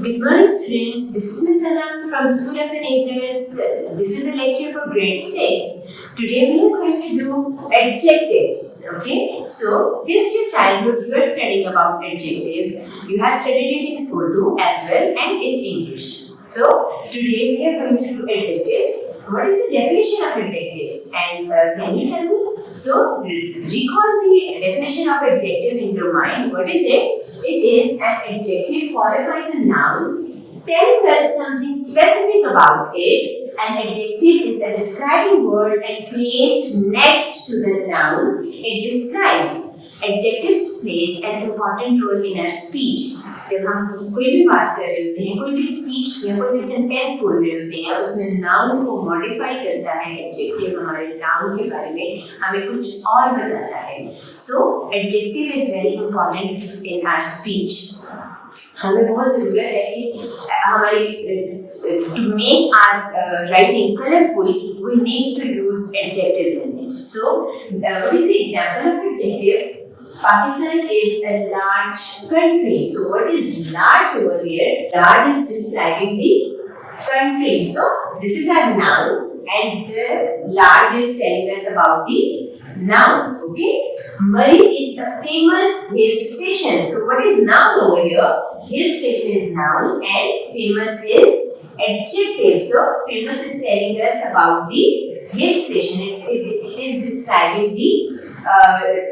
Good morning, students. This is Miss Anam from School of Enablers. This is the lecture for grade 6. Today we are going to do adjectives. Okay? So, since your childhood you are studying about adjectives, you have studied it in Urdu as well and in English. So, today we are going to do adjectives. What is the definition of adjectives? And can you tell me? So, recall the definition of adjective in your mind. What is it? It is an adjective qualifies a noun, telling us something specific about it. An adjective is a describing word and placed next to the noun it describes. Adjectives plays an important role in our speech. जब हम कोई भी बात कर रहे होते हैं, कोई भी स्पीच या कोई भी सेंटेंस बोल रहे होते हैं, उसमें नाउन को मॉडिफाई करता है एडजेक्टिव हमारे नाउन के बारे में हमें कुछ और बताता है. So adjective is very important in our speech. हमें बहुत ज़रूरत है कि हमारी to make our writing colourful we need to use adjectives in it. So what is the example of adjective? Pakistan is a large country. So what is large over here? Large is describing the country. So this is a noun and the large is telling us about the noun. Okay. Murree is a famous hill station. So what is noun over here? Hill station is noun and famous is adjective. So famous is telling us about the hill station. It is describing the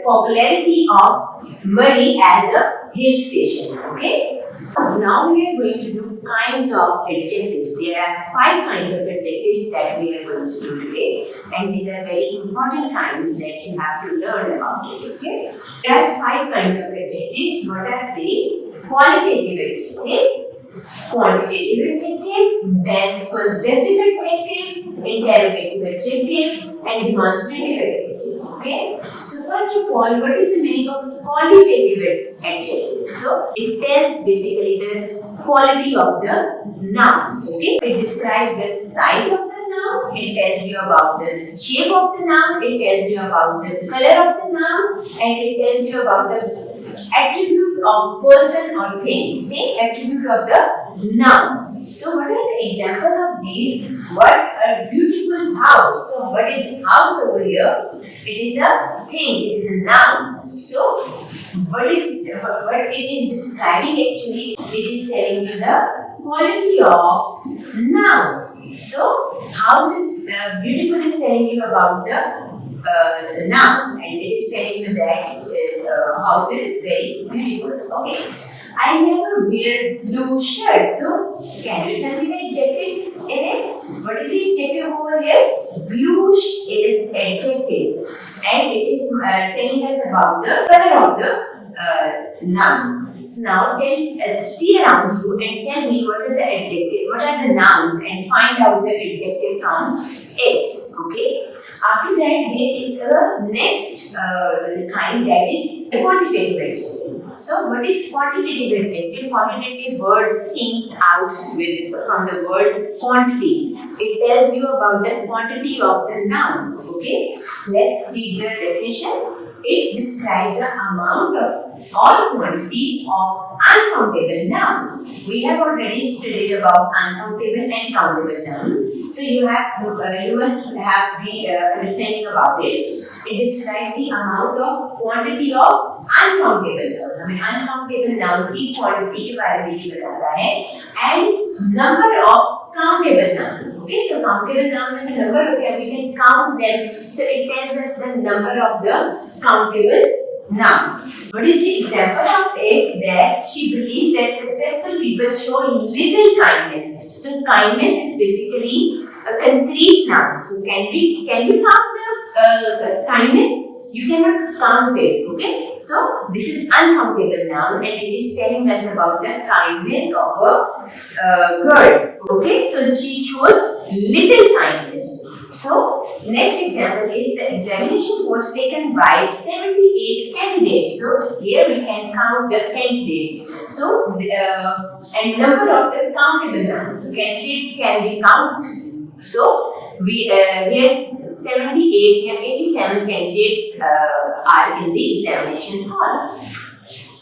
popularity of Murree as a hill station. Okay. Now we are going to do kinds of adjectives. There are 5 kinds of adjectives that we are going to do today, and these are very important kinds that you have to learn about it. Okay. There are 5 kinds of adjectives. What are they? Qualitative adjective, quantitative adjective, then possessive adjective, interrogative adjective, and demonstrative adjective. Okay. So first of all, what is the meaning of qualitative adjective? So it tells basically the quality of the noun. Okay. It describes the size of the noun. It tells you about the shape of the noun. It tells you about the color of the noun, and it tells you about the attribute of person or thing. Same attribute of the noun. So what are the examples of these? What a beautiful house. So what is house over here? It is a thing. It is a noun. So what it is describing actually? It is telling you the quality of noun. So house is beautiful is telling you about the noun, and it is telling you that house is very beautiful. Okay. I never wear blue shirt. So, can you tell me the adjective in it? What is the adjective over here? Bluish is adjective, and it is telling us about the color of the noun. So now see around you and tell me what are the adjectives, what are the nouns, and find out the adjective from it. Okay. After that, there is a next kind, that is quantitative adjective. So what is quantitative adjective? Quantitative words came out from the word quantity. It tells you about the quantity of the noun. Okay. Let's read the definition. It describes the amount of or quantity of uncountable nouns. We have already studied about uncountable and countable nouns. So you must have the understanding about it. It describes the amount of quantity of uncountable nouns. I mean uncountable noun की quantity के बारे में बताता है, and number of countable noun. Okay, so countable noun में the number होता है, we can count them. So it tells us the number of the countable noun. What is the example of it? That she believes that successful people show little kindness. So kindness is basically a concrete noun. So can you count the kindness? You cannot count it. Okay. So this is uncountable noun, and it is telling us about the kindness of a girl. Okay. So she shows little kindness. So, next example is the examination was taken by 78 candidates. So, here we can count the candidates. So, and number of the countable nouns. So, candidates can be counted. So, we here 78 and 87 candidates are in the examination hall.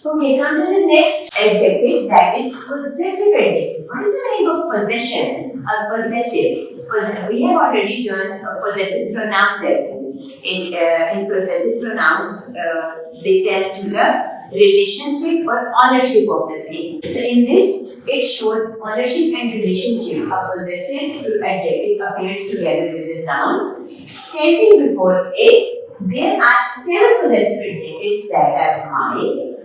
Okay, come to the next adjective, that is possessive adjective. What is the meaning of possession? Possessive. We have already done possessive pronouns as well. In possessive pronouns, they tell to the relationship or ownership of the thing. So in this, it shows ownership and relationship. A possessive adjective appears together with the noun. Standing before it, there are 7 possessive adjectives that are mine,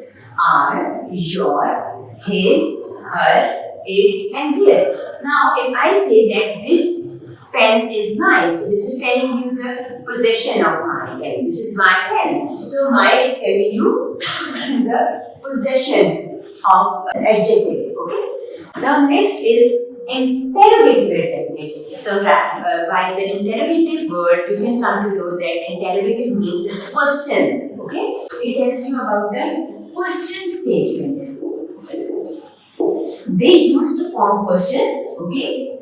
are, your, his, her, its, and their. Now, if I say that this pen is mine, so this is telling you the possession of mine. Like, this is my pen. So, mine is telling you the possession of adjective. Okay. Now, next is interrogative adjective. So, by the interrogative word, you can come to know that interrogative means question. Okay. It tells you about the question statement. They used to form questions, okay,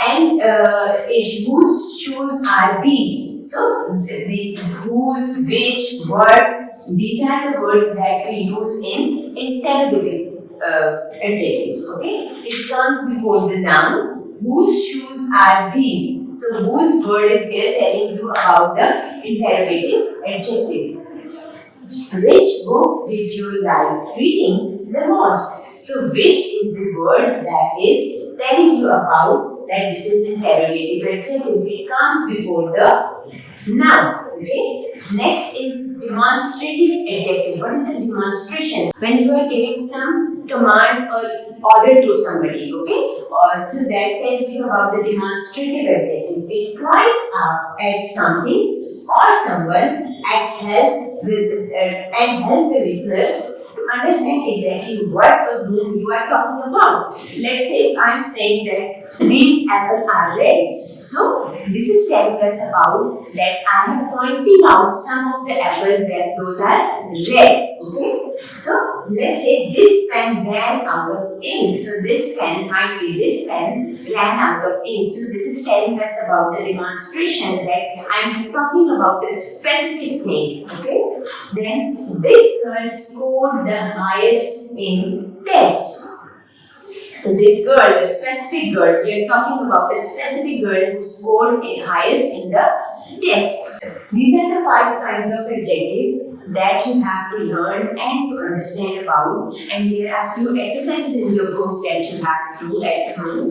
and whose shoes are these? So the whose, which, what, these are the words that we use in interrogative adjectives. Okay, it comes before the noun. Whose shoes are these? So whose word is here telling you about the interrogative adjective. Which book did you like reading the most? So, which is the word that is telling you about that this is interrogative adjective. It comes before the noun. Okay. Next is demonstrative adjective. What is the demonstration? When you are giving some command or order to somebody. Okay. So that tells you about the demonstrative adjective. It point out at something or someone and help the listener to understand exactly what or whom you are talking about. Let's say if I am saying that these apples are red. So this is telling us about that I am pointing out some of the apples that those are red. Okay. So let's say this pen ran out of ink. So this pen might be this pen ran out of ink. So this is telling us about the demonstration that I am talking about a specific thing. Okay. Then this girl scored the highest in test. So this girl, the specific girl, we are talking about a specific girl who scored the highest in the test. These are the 5 kinds of adjective that you have to learn and to understand about. And there are few exercises in your book that you have to do at home.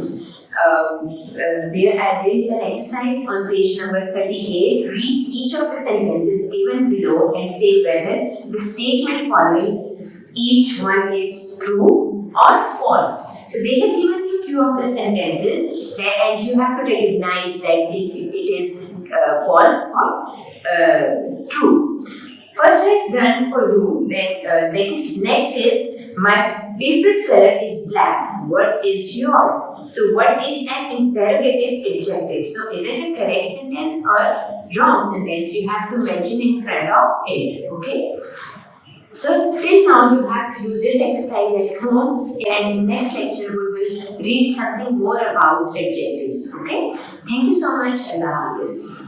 There is an exercise on page number 38. Read each of the sentences given below and say whether the statement following each one is true or false. So they have given you few of the sentences and you have to recognize that if it is false or true. First let's done for you. Then next is my favorite color is black. What is yours? So what is an interrogative adjective? So is it a correct sentence or wrong sentence? You have to mention in front of it. Okay. So till now you have to do this exercise at home, and in next lecture we will read something more about adjectives. Okay. Thank you so much. Allah Hafiz.